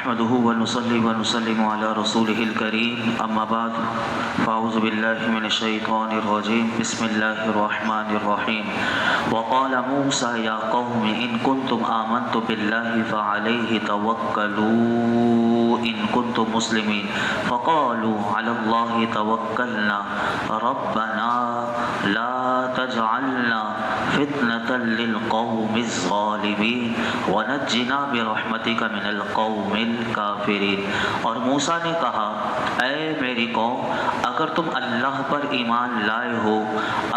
نحمده ونصلي ونسلم على رسوله الكريم أما بعد فأعوذ بالله من الشيطان الرجيم بسم الله الرحمن الرحيم وقال موسى يا قوم إن كنتم آمنتم بالله فعليه توكلوا إن كنتم مسلمين فقالوا على الله توكلنا ربنا لا تجعلنا فتنة للقوم الظالمين ونجنا برحمتك من القوم الکافرین۔ اور موسیٰ نے کہا اے میری قوم، اگر تم اللہ پر ایمان لائے ہو،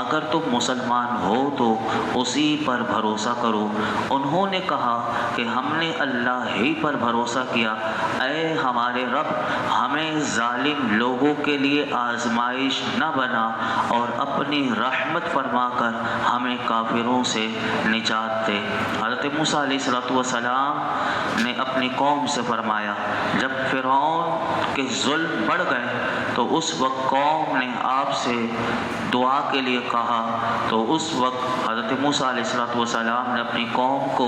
اگر تم مسلمان ہو تو اسی پر بھروسہ کرو۔ انہوں نے کہا کہ ہم نے اللہ ہی پر بھروسہ کیا۔ اے ہمارے رب، ہمیں ظالم لوگوں کے لیے آزمائش نہ بنا اور اپنی رحمت فرما کر ہمیں کافروں سے نجات دے۔ حضرت موسیٰ علیہ السلام نے اپنی قوم سے فرمایا جب فرعون کے ظلم بڑھ گئے تو اس وقت قوم نے آپ سے دعا کے لیے کہا، تو اس وقت حضرت موسیٰ علیہ السلام نے اپنی قوم کو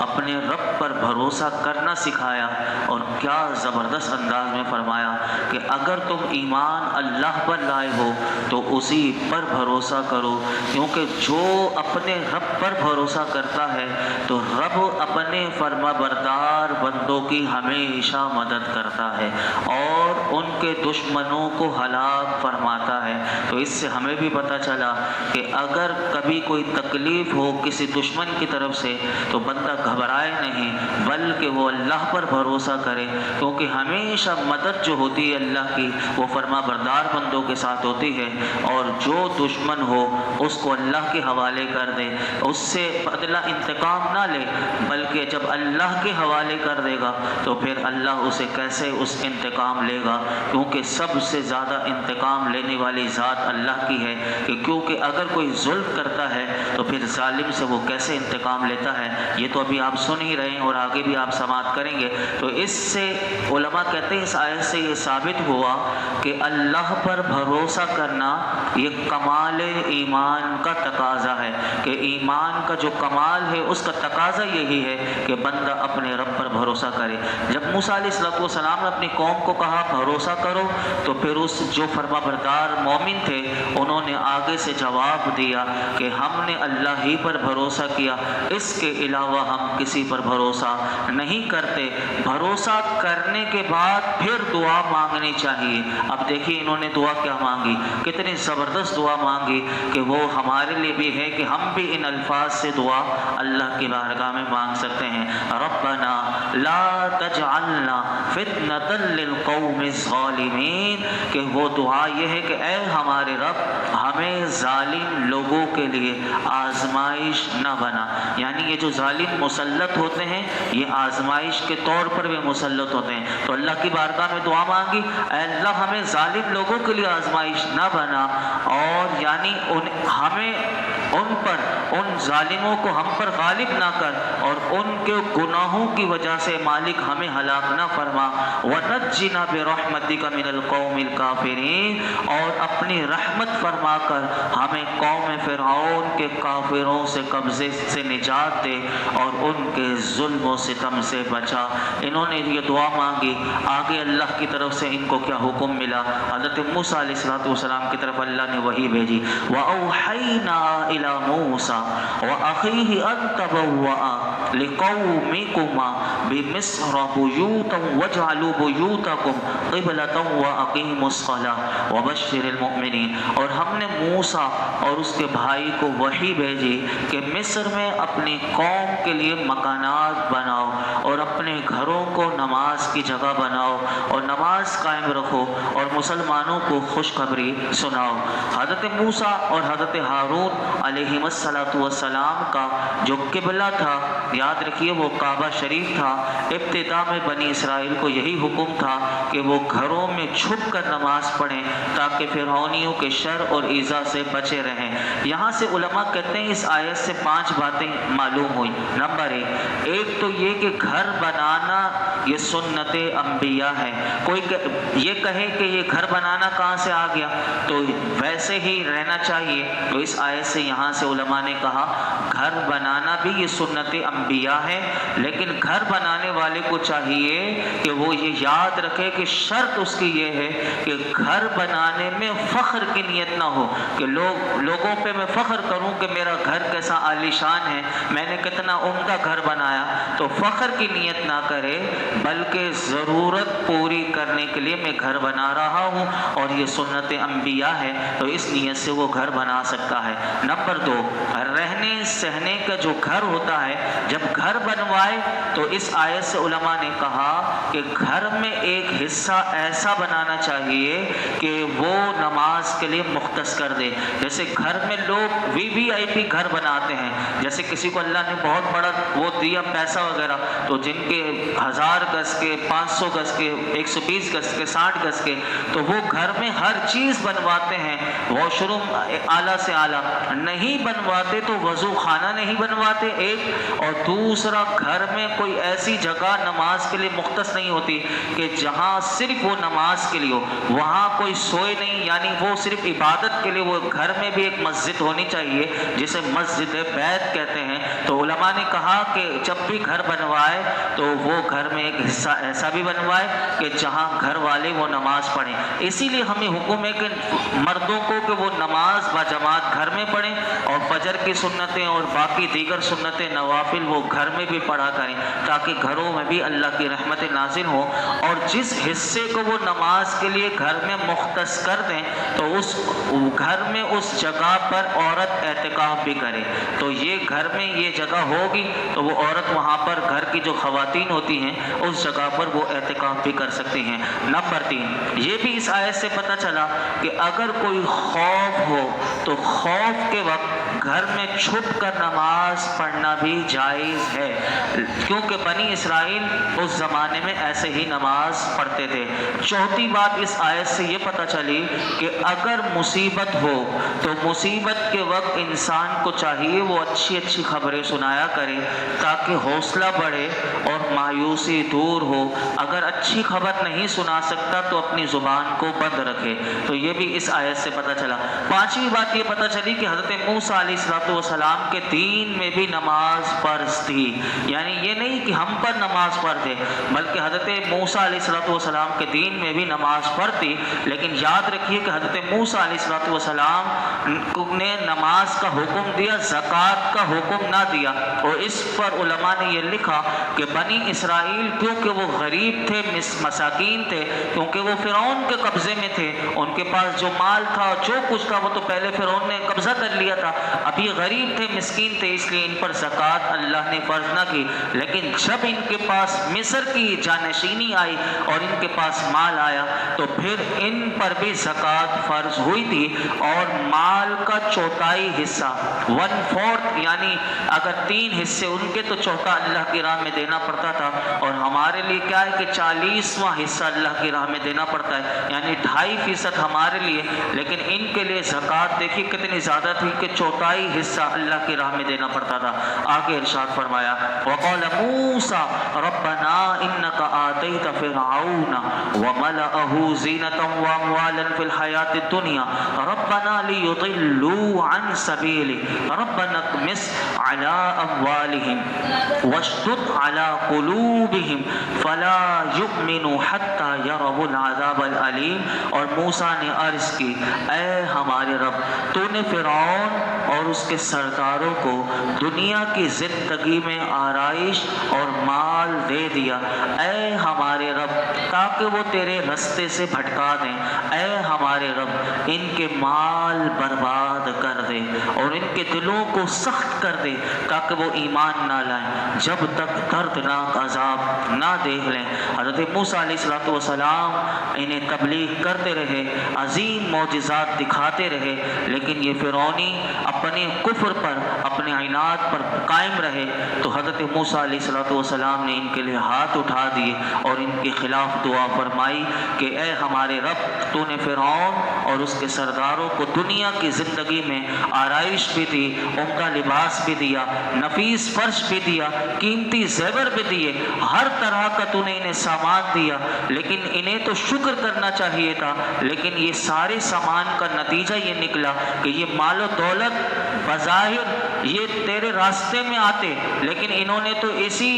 اپنے رب پر بھروسہ کرنا سکھایا، اور کیا زبردست انداز میں فرمایا کہ اگر تم ایمان اللہ پر لائے ہو تو اسی پر بھروسہ کرو، کیونکہ جو اپنے رب پر بھروسہ کرتا ہے تو رب اپنے فرما بردار بندوں کی ہمیشہ مدد کرتا ہے اور ان کے دشمنوں کو ہلاک فرماتا ہے۔ تو اس سے ہمیں بھی پتہ چلا کہ اگر کبھی کوئی تکلیف ہو کسی دشمن کی طرف سے تو بندہ گھبرائے نہیں بلکہ وہ اللہ پر بھروسہ کرے، کیونکہ ہمیشہ مدد جو ہوتی ہے اللہ کی وہ فرما بردار بندوں کے ساتھ ہوتی ہے، اور جو دشمن ہو اس کو اللہ کے حوالے کر دے، اس سے بدلہ انتقام نہ لے بلکہ جب اللہ کے حوالے کر دے گا تو پھر اللہ اسے کیسے اس انتقام لے گا، کیونکہ سب سے زیادہ انتقام لینے والی ذات اللہ کی ہے، کہ کیونکہ اگر کوئی ظلم کرتا ہے تو پھر ظالم سے وہ کیسے انتقام لیتا ہے یہ تو ابھی آپ سن ہی رہے ہیں اور آگے بھی آپ سماعت کریں گے۔ تو اس سے علماء کہتے ہیں اس آیت سے یہ ثابت ہوا کہ اللہ پر بھروسہ کرنا یہ کمال ایمان کا تقاضا ہے، کہ ایمان کا جو کمال ہے اس کا تقاضا یہی ہے کہ بندہ اپنے رب پر بھروسہ کرے۔ جب موسیٰ علیہ السلام نے اپنی قوم کو کہا بھروسہ کرو تو پھر اس جو فرما بردار مومن تھے انہوں نے آگے سے جواب دیا کہ ہم نے اللہ ہی پر بھروسہ کیا، اس کے علاوہ ہم کسی پر بھروسہ نہیں کرتے۔ بھروسہ کرنے کے بعد پھر دعا مانگنی چاہیے۔ اب دیکھیے انہوں نے دعا کیا مانگی، کتنی زبردست دعا مانگی کہ وہ ہمارے لیے بھی ہے کہ ہم بھی ان الفاظ سے دعا اللہ کی بارگاہ میں مانگ سکتے ہیں۔ ربنا لا تجعلنا فتنة للقوم الظالمین، کہ وہ دعا یہ ہے کہ اے ہمارے رب ہمیں ظالم لوگوں کے لیے آزمائش نہ بنا، یعنی یہ جو ظالم مسلط ہوتے ہیں یہ آزمائش کے طور پر بھی مسلط ہوتے ہیں۔ تو اللہ کی بارگاہ میں دعا مانگی اے اللہ ہمیں ظالم لوگوں کے لیے آزمائش نہ بنا، اور یعنی ہمیں ان ظالموں کو ہم پر غالب نہ کر، اور ان کے گناہوں کی وجہ سے مالک ہمیں ہلاک نہ فرما۔ وَنَجِّنَا بِرَحْمَتِكَ مِنَ الْقَوْمِ الْكَافِرِينَ، اور اپنی رحمت فرما کر ہمیں قوم فرعون کے کافروں سے قبضے سے نجات دے اور ان کے ظلم و ستم سے بچا۔ انہوں نے یہ دعا مانگی، آگے اللہ کی طرف سے ان کو کیا حکم ملا؟ حضرت موسیٰ علیہ السلام کی طرف اللہ نے وحی بھیجی، وَأَوْحَيْنَا إِلَى مُوسَى وَأَخِيهِ أَن تَبَوَّآ لِقَوْمِكُمَا بِمِصْرَ بُيُوتًا وَاجْعَلُوا بُيُوتَكُمْ قِبْلَةً وَأَقِيمُوا الصَّلَاةَ وَبَشِّرِ الْمُؤْمِنِينَ۔ اور ہم نے موسیٰ اور اس کے بھائی کو وحی بھیجی کہ مصر میں اپنی قوم کے لیے مکانات بناؤ اور اپنے گھروں کو نماز کی جگہ بناؤ اور نماز قائم رکھو اور مسلمانوں کو خوشخبری سناؤ۔ حضرت موسیٰ اور حضرت ہارون علیہ السلام کا جو قبلہ تھا، یاد رکھیے وہ کعبہ شریف تھا۔ ابتدا میں بنی اسرائیل کو یہی حکم تھا کہ وہ گھروں میں چھپ کر نماز پڑھیں تاکہ فرعونیوں کے شر اور ایذا سے بچے رہیں۔ یہاں سے علماء کہتے ہیں اس آیت سے 5 باتیں معلوم ہوئی۔ نمبر 1، ایک تو یہ کہ گھر بنانا یہ سنت انبیاء ہے۔ کوئی یہ کہے کہ یہ گھر بنانا کہاں سے آ گیا، تو ویسے ہی رہنا چاہیے۔ تو اس آیت سے یہاں سے علماء نے کہا گھر بنانا بھی یہ سنت انبیاء ہے، لیکن گھر بنانے والے کو چاہیے کہ وہ یہ یاد رکھے کہ شرط اس کی یہ ہے کہ گھر بنانے میں فخر کی نیت نہ ہو کہ لوگوں پہ میں فخر کروں کہ میرا گھر کیسا عالی شان ہے، میں نے کتنا عمدہ گھر بنایا، تو فخر کی نیت نہ کرے بلکہ ضرورت پوری کرنے کے لیے میں گھر بنا رہا ہوں اور یہ سنت انبیاء ہے، تو اس نیت سے وہ گھر بنا سکتا ہے۔ نمبر 2، رہنے سہنے کا جو گھر ہوتا ہے، جب گھر بنوائے تو اس آیت سے علماء نے کہا کہ گھر میں ایک حصہ ایسا بنانا چاہیے کہ وہ نماز کے لیے مختص کر دے۔ جیسے گھر میں لوگ VIP گھر بناتے ہیں، جیسے کسی کو اللہ نے بہت بڑا وہ دیا پیسہ وغیرہ، تو جن کے 1000 گز کے، 500 گز کے، 120 گز کے، 60 گز کے، تو وہ گھر میں ہر چیز بنواتے ہیں، واش روم اعلیٰ سے اعلیٰ، نہیں بنواتے تو وضو خانہ نہیں بنواتے ایک، اور دوسرا گھر میں کوئی ایسی جگہ نماز کے لیے مختص نہیں ہوتی کہ جہاں صرف وہ نماز کے لیے ہو، وہاں کوئی سوئے نہیں، یعنی وہ صرف عبادت کے لیے، وہ گھر میں بھی ایک مسجد ہونی چاہیے جسے مسجد بیت کہتے ہیں۔ تو علماء نے کہا کہ جب بھی گھر بنوائے تو وہ گھر میں ایک حصہ ایسا بھی بنوائے کہ جہاں گھر والے وہ نماز پڑھیں۔ اسی لیے ہمیں حکم ہے کہ مردوں کو کہ وہ نماز باجماعت گھر میں پڑھیں، اور فجر کی سنتیں اور باقی دیگر سنتیں نوافل وہ گھر میں بھی پڑھا کریں، تاکہ گھروں میں بھی اللہ کی رحمت نازل ہو، اور جس حصے کو وہ نماز کے لیے گھر میں مختص کر دیں تو اس گھر میں اس جگہ پر عورت اعتکاف بھی کرے۔ تو یہ گھر میں یہ جگہ ہوگی تو وہ عورت وہاں پر، گھر کی جو خواتین ہوتی ہیں اس جگہ پر وہ اعتکاف بھی کر سکتی ہیں۔ نمبر 3، یہ بھی اس آیت سے پتہ چلا کہ اگر کوئی خوف ہو تو خوف کے وقت گھر میں چھپ کر نماز پڑھنا بھی جائز ہے، کیونکہ بنی اسرائیل اس زمانے میں ایسے ہی نماز پڑھتے تھے۔ چوتھی بات اس آیت سے یہ پتہ چلی کہ اگر مصیبت ہو تو مصیبت کے وقت انسان کو چاہیے وہ اچھی اچھی خبریں سنایا کرے تاکہ حوصلہ بڑھے اور مایوسی دور ہو۔ اگر اچھی خبر نہیں سنا سکتا تو اپنی زبان کو بند رکھے۔ تو یہ بھی اس آیت سے پتہ چلا۔ پانچویں بات یہ پتہ چلی کہ حضرت موسیٰ علیہ السلام کے دین میں بھی نماز فرض تھی، یعنی یہ نہیں کہ ہم پر نماز فرض ہے، بلکہ حضرت موسیٰ علیہ السلام کے دین میں بھی نماز فرض تھی۔ لیکن یاد رکھیے کہ حضرت موسیٰ علیہ السلام نے نماز کا حکم دیا، زکوٰۃ کا حکم نہ دیا، اور اس پر علماء نے یہ لکھا کہ بنی اسرائیل کیونکہ وہ غریب تھے، مساکین تھے، کیونکہ وہ فرعون کے قبضے میں تھے، ان کے پاس جو مال تھا جو کچھ تھا وہ تو پہلے فرعون نے قبضہ کر لیا تھا، اب یہ غریب تھے، مسکین تھے، اس لیے ان پر زکوٰۃ اللہ نے فرض نہ کی۔ لیکن جب ان کے پاس مصر کی جانشینی آئی اور ان کے پاس مال آیا تو پھر ان پر بھی زکوٰۃ فرض ہوئی تھی، اور مال کا چوتھائی حصہ 1/4، یعنی اگر 3 حصے ان کے تو چوتھا اللہ کی راہ میں دینا پڑتا تھا، اور ہمارے لیے کیا ہے کہ 40واں حصہ اللہ کی راہ میں دینا پڑتا ہے، یعنی 2.5% ہمارے لیے، لیکن ان کے لیے زکوٰۃ دیکھیے کتنی زیادہ تھی کہ چوتھائی حصہ اللہ کی راہ میں دینا پڑتا تھا۔ آگے ارشاد فرمایا وقال موسیٰ ربنا انک آتیت فرعون وملأہ زینۃ واموالا فی الحیاۃ الدنیا ربنا لیضلوا عن سبیلک ربنا اطمس علی اموالہم واشدد علی قلوبہم فلا یؤمنوا حتی یروا العذاب العلیم۔ اور موسیٰ نے عرض کی اے ہمارے رب، تو نے فرعون اور اس کے سرداروں کو دنیا کی زندگی میں آرائش اور مال دے دیا، اے ہمارے رب تاکہ وہ تیرے رستے سے بھٹکا دیں، اے ہمارے رب ان کے مال برباد کر دے اور ان کے دلوں کو سخت کر دے تاکہ وہ ایمان نہ لائیں جب تک دردناک عذاب نہ دیکھ لیں۔ حضرت موسیٰ علیہ السلام انہیں تبلیغ کرتے رہے، عظیم معجزات دکھاتے رہے، لیکن یہ فرعونی اپنے کفر پر، اپنے عناد پر قائم رہے، تو حضرت موسیٰ علیہ السلام نے ان کے لیے ہاتھ اٹھا دیے اور ان کے خلاف دعا فرمائی کہ اے ہمارے رب، تو نے فرعون اور اس کے سرداروں کو دنیا کی زندگی میں آرائش بھی دی، عمدہ لباس بھی دیا، نفیس فرش بھی دیا، قیمتی زیور بھی دیے، ہر طرح کا تو نے انہیں سامان دیا، لیکن انہیں تو شکر کرنا چاہیے تھا۔ لیکن یہ سارے سامان کا نتیجہ یہ نکلا کہ یہ مال و دولت بظاہر یہ تیرے راستے میں آتے، لیکن انہوں نے تو اسی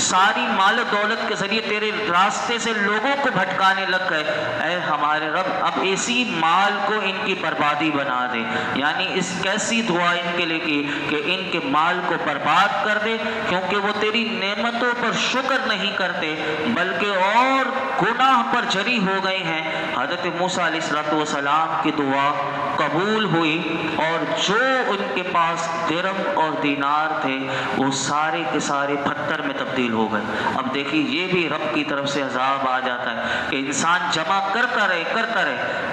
ساری مال و دولت کے ذریعے تیرے راستے سے لوگوں کو بھٹکانے لگ گئے۔ اے ہمارے رب، اب اسی مال کو ان کی بربادی بنا دے۔ یعنی اس کیسی دعا ان کے لیے کی کہ ان کے مال کو برباد کر دے، کیونکہ وہ تیری نعمتوں پر شکر نہیں کرتے بلکہ اور گناہ پر جری ہو گئے ہیں۔ حضرت موسیٰ علیہ السلام کی دعا قبول ہوئی، اور جو ان کے پاس درم اور دینار تھے وہ سارے کے سارے پتھر میں تبدیل ہو گئے۔ اب دیکھیے یہ بھی رب کی طرف سے عذاب آ جاتا ہے کہ انسان جمع کرتا رہے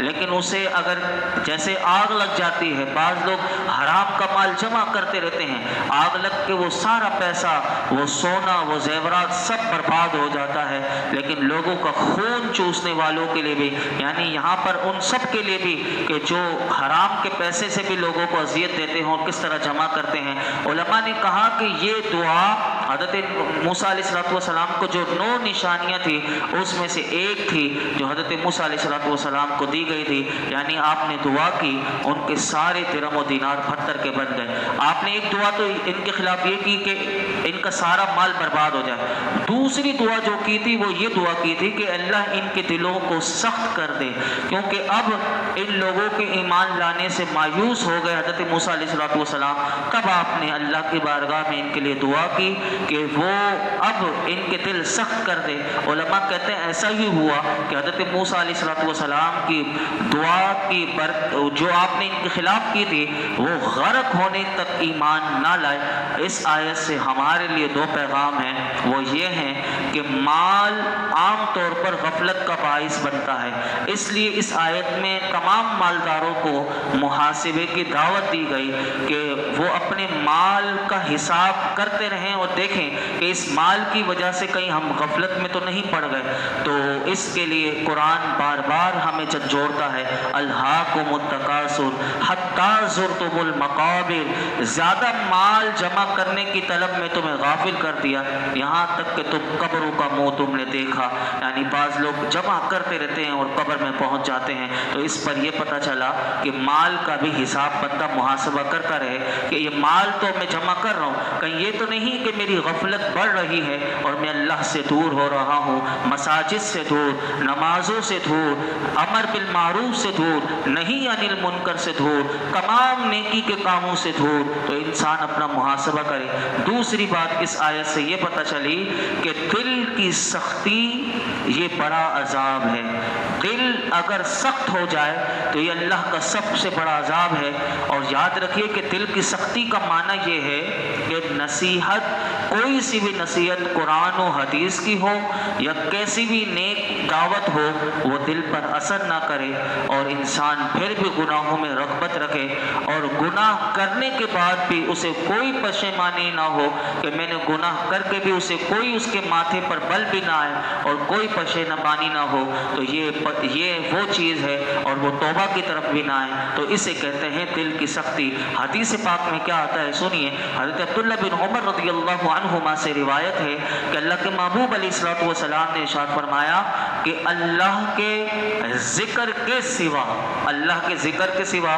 لیکن اسے اگر جیسے آگ لگ جاتی ہے، بعض لوگ حرام کا مال جمع کرتے رہتے ہیں، آگ لگ کے وہ سارا پیسہ، وہ سونا، وہ زیورات سب برباد ہو جاتا ہے۔ لیکن لوگوں کا خون چوسنے والوں کے لیے بھی، یعنی یہاں پر ان سب کے لیے بھی کہ جو حرام کے پیسے سے بھی لوگوں کو اذیت دیتے ہیں اور کس طرح جمع کرتے ہیں، علماء نے کہا کہ یہ دعا حضرت موسیٰ علیہ السلام کو جو 9 نشانیاں تھی اس میں سے ایک تھی جو حضرت موسیٰ علیہ السلام کو دی گئی تھی۔ یعنی آپ نے دعا کی، ان کے سارے درم و دینار پتھر کے بن گئے۔ آپ نے ایک دعا تو ان کے خلاف یہ کی کہ ان کا سارا مال برباد ہو جائے، دوسری دعا جو کی تھی وہ یہ دعا کی تھی کہ اللہ ان کے دلوں کو سخت کر دے، کیونکہ اب ان لوگوں کے ایمان لانے سے مایوس ہو گئے حضرت موسیٰ علیہ السلام۔ تب آپ نے اللہ کی بارگاہ میں ان کے لیے دعا کی کہ وہ اب ان کے دل سخت کر دے۔ علماء کہتے ہیں ایسا ہی ہوا کہ حضرت موسیٰ علیہ السلام کی دعا کی جو آپ نے ان کے خلاف کی تھی وہ غرق ہونے تک ایمان نہ لائے۔ اس آیت سے ہمارے لیے 2 پیغام ہیں، وہ یہ ہیں کہ مال عام طور پر غفلت کا باعث بنتا ہے، اس لیے اس آیت میں تمام مالداروں کو محاسبے کی دعوت دی گئی کہ وہ اپنے مال کا حساب کرتے رہیں اور دیکھیں کہ اس مال کی وجہ سے کہیں ہم غفلت میں تو نہیں پڑ گئے۔ تو اس کے لیے قرآن بار بار ہمیں جھنجھوڑتا ہے، الہاکم التکاثر حتی زرتم المقابر، زیادہ مال جمع کرنے کی طلب میں تمہیں غافل کر دیا یہاں تک کہ تم قبروں کا منہ تم نے دیکھا۔ یعنی بعض لوگ جمع کرتے رہتے ہیں اور قبر میں پہنچ جاتے ہیں۔ تو اس پر یہ پتہ چلا کہ مال کا بھی حساب بندہ محاسبہ کرتا رہے کہ یہ مال تو میں جمع کر رہا ہوں، کہیں یہ تو نہیں کہ میری غفلت بڑھ رہی ہے اور میں اللہ سے دور ہو رہا ہوں، مساجد سے دور، نمازوں سے دور، امر بالمعروف سے دور، نہیں عن المنکر سے دور، تمام نیکی کے کاموں سے دور۔ تو انسان اپنا محاسبہ کرے۔ دوسری بات اس آیت سے یہ پتہ چلی کہ دل کی سختی یہ بڑا عذاب ہے۔ دل اگر سخت ہو جائے تو یہ اللہ کا سب سے بڑا عذاب ہے۔ اور یاد رکھیے کہ دل کی سختی کا معنی یہ ہے کہ نصیحت، کوئی سی بھی نصیحت قرآن و حدیث کی ہو یا کیسی بھی نیک دعوت ہو، وہ دل پر اثر نہ کرے اور انسان پھر بھی گناہوں میں رغبت رکھے، اور گناہ کرنے کے بعد بھی اسے کوئی پشیمانی نہ ہو کہ میں نے گناہ کر کے بھی اسے کوئی اس کے ماتھے پر بل بھی نہ آئے اور کوئی پشیمانی نہ ہو، تو یہ وہ چیز ہے اور وہ توبہ کی طرف بھی نہ آئے، تو اسے کہتے ہیں دل کی سختی۔ حدیث پاک میں کیا آتا ہے سنیے، حضرت عبداللہ بن عمر رضی اللہ عنہما سے روایت ہے کہ اللہ کے محبوب علیہ السلام نے ارشاد فرمایا کہ اللہ کے ذکر کے سوا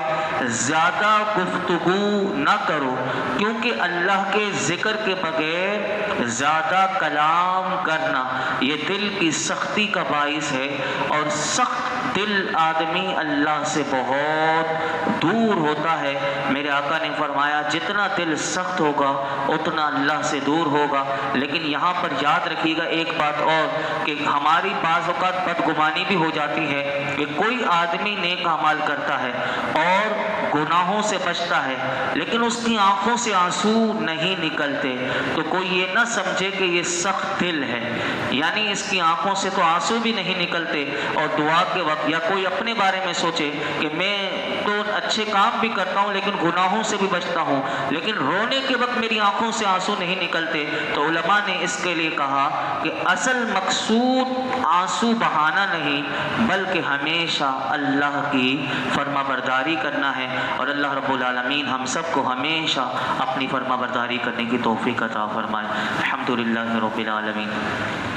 زیادہ گفتگو نہ کرو، کیونکہ اللہ کے ذکر کے بغیر زیادہ کلام کرنا یہ دل کی سختی کا باعث ہے، اور سخت دل آدمی اللہ سے بہت دور ہوتا ہے۔ میرے آقا نے فرمایا جتنا دل سخت ہوگا اتنا اللہ سے دور ہوگا۔ لیکن یہاں پر یاد رکھیے گا ایک بات اور کہ ہماری بعض اوقات بدگمانی بھی ہو جاتی ہے کہ کوئی آدمی نیک اعمال کرتا ہے اور گناہوں سے بچتا ہے لیکن اس کی آنکھوں سے آنسو نہیں نکلتے تو کوئی یہ نہ سمجھے کہ یہ سخت دل ہے، یعنی اس کی آنکھوں سے تو آنسو بھی نہیں نکلتے اور دعا کے وقت یا کوئی اپنے بارے میں سوچے کہ میں تو اچھے کام بھی کرتا ہوں لیکن گناہوں سے بھی بچتا ہوں لیکن رونے کے وقت میری آنکھوں سے آنسو نہیں نکلتے، تو علماء نے اس کے لیے کہا کہ اصل مقصود آنسو بہانا نہیں بلکہ ہمیشہ اللہ کی فرما برداری کرنا ہے، اور اللہ رب العالمین ہم سب کو ہمیشہ اپنی فرما برداری کرنے کی توفیق عطا فرمائے۔ الحمدللہ رب العالمین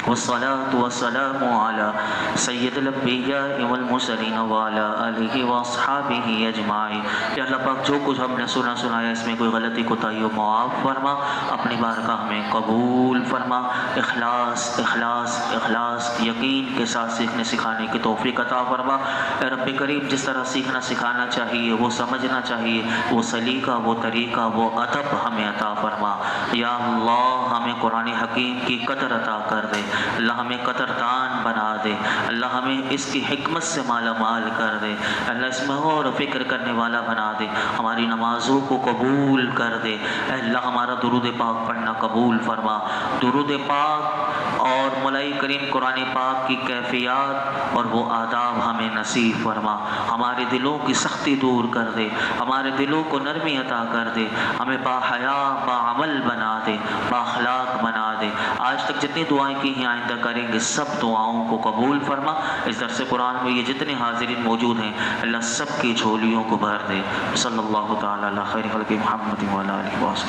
والصلاة والسلام على سید الانبیاء والمرسلین وعلى آلہ واصحابہ اجمعین۔ یا اللہ پاک جو کچھ ہم نے سنایا اس میں کوئی غلطی کوتاہی ہو معاف فرما، اپنی بارگاہ میں قبول فرما، اخلاص اخلاص اخلاص یقین کے ساتھ سیکھنے سکھانے کی توفیق عطا فرما۔ اے رب کریم جس طرح سیکھنا سکھانا چاہیے وہ سمجھنا چاہیے وہ سلیقہ وہ طریقہ وہ ادب ہمیں عطا فرما۔ یا اللہ ہمیں قرآن حکیم کی قدر عطا کر دے، اللہ ہمیں قدردان بنا دے، اللہ ہمیں اس کی حکمت سے مالا مال کر دے، اللہ اس میں غور و فکر کرنے والا بنا دے، ہماری نمازوں کو قبول کر دے، اے اللہ ہمارا درود پاک پڑھنا قبول فرما۔ درود پاک اور مولائی کریم قرآن پاک کی کیفیات اور وہ آداب ہمیں نصیب فرما، ہمارے دلوں کی سختی دور کر دے، ہمارے دلوں کو نرمی عطا کر دے، ہمیں با حیا با عمل بنا دے، با اخلاق بنا دے۔ آج تک جتنی دعائیں کی ہیں آئندہ کریں گے سب دعاؤں کو قبول فرما۔ اس درس قرآن میں یہ جتنے حاضرین موجود ہیں اللہ سب کی جھولیوں کو بھر دے۔ صلی اللہ تعالی علی خیر خلق محمد وعلی آلہ وصحبہ۔